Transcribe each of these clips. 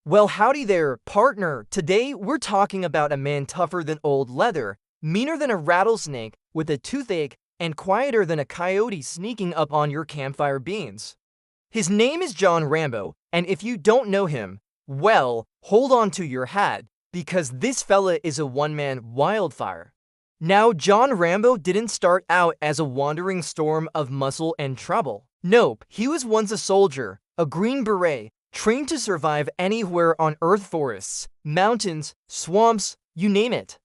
Well, howdy there, partner. Today, we're talking about a man tougher than old leather, meaner than a rattlesnake with a toothache, and quieter than a coyote sneaking up on your campfire beans. His name is John Rambo, and if you don't know him, well, hold on to your hat, because this fella is a one-man wildfire. Now, John Rambo didn't start out as a wandering storm of muscle and trouble. Nope, he was once a soldier, a Green Beret, trained to survive anywhere on Earth, forests, mountains, swamps, you name it.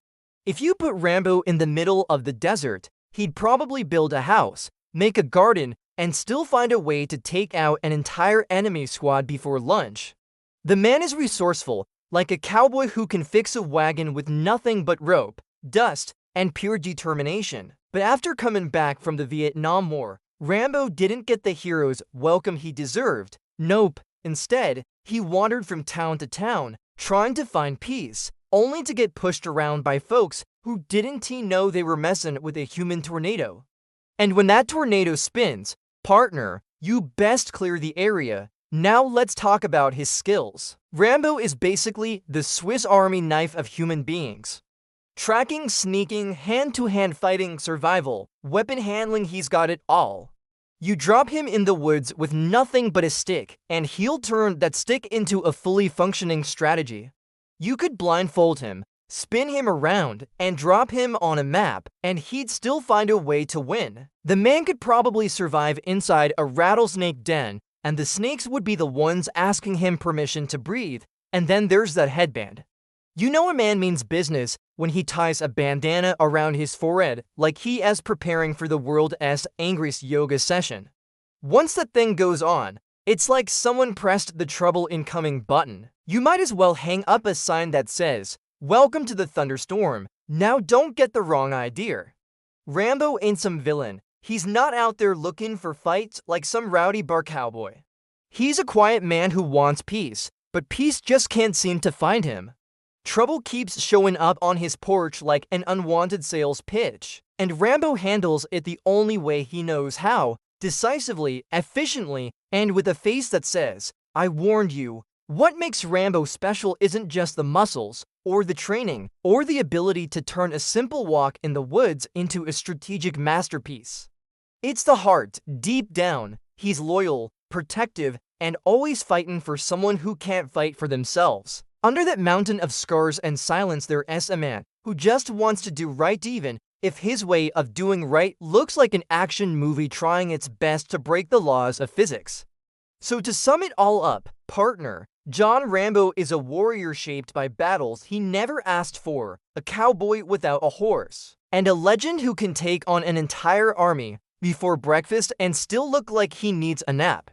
If you put Rambo in the middle of the desert, he'd probably build a house, make a garden, and still find a way to take out an entire enemy squad before lunch. The man is resourceful, like a cowboy who can fix a wagon with nothing but rope, dust, and pure determination. But after coming back from the Vietnam War, Rambo didn't get the hero's welcome he deserved. Nope. Instead, he wandered from town to town, trying to find peace, only to get pushed around by folks who didn't know they were messing with a human tornado. And when that tornado spins, partner, you best clear the area. Now let's talk about his skills. Rambo is basically the Swiss Army knife of human beings. Tracking, sneaking, hand-to-hand fighting, survival, weapon handling, he's got it all. You drop him in the woods with nothing but a stick, and he'll turn that stick into a fully functioning strategy. You could blindfold him, spin him around, and drop him on a map, and he'd still find a way to win. The man could probably survive inside a rattlesnake den, and the snakes would be the ones asking him permission to breathe. And then there's that headband. You know a man means business when he ties a bandana around his forehead like he is preparing for the world's angriest yoga session. Once that thing goes on, it's like someone pressed the trouble incoming button. You might as well hang up a sign that says, "Welcome to the thunderstorm." Now don't get the wrong idea. Rambo ain't some villain. He's not out there looking for fights like some rowdy bar cowboy. He's a quiet man who wants peace, but peace just can't seem to find him. Trouble keeps showing up on his porch like an unwanted sales pitch, and Rambo handles it the only way he knows how, decisively, efficiently, and with a face that says, "I warned you." What makes Rambo special isn't just the muscles, or the training, or the ability to turn a simple walk in the woods into a strategic masterpiece. It's the heart. Deep down, he's loyal, protective, and always fighting for someone who can't fight for themselves. Under that mountain of scars and silence, there's a man who just wants to do right, even if his way of doing right looks like an action movie trying its best to break the laws of physics. So to sum it all up, partner, John Rambo is a warrior shaped by battles he never asked for, a cowboy without a horse, and a legend who can take on an entire army before breakfast and still look like he needs a nap.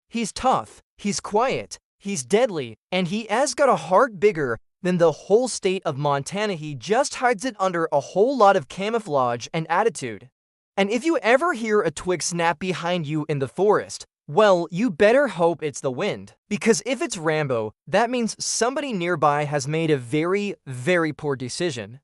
He's tough, he's quiet, he's deadly, and he has got a heart bigger than the whole state of Montana. He just hides it under a whole lot of camouflage and attitude. And if you ever hear a twig snap behind you in the forest, well, you better hope it's the wind. Because if it's Rambo, that means somebody nearby has made a very, very poor decision.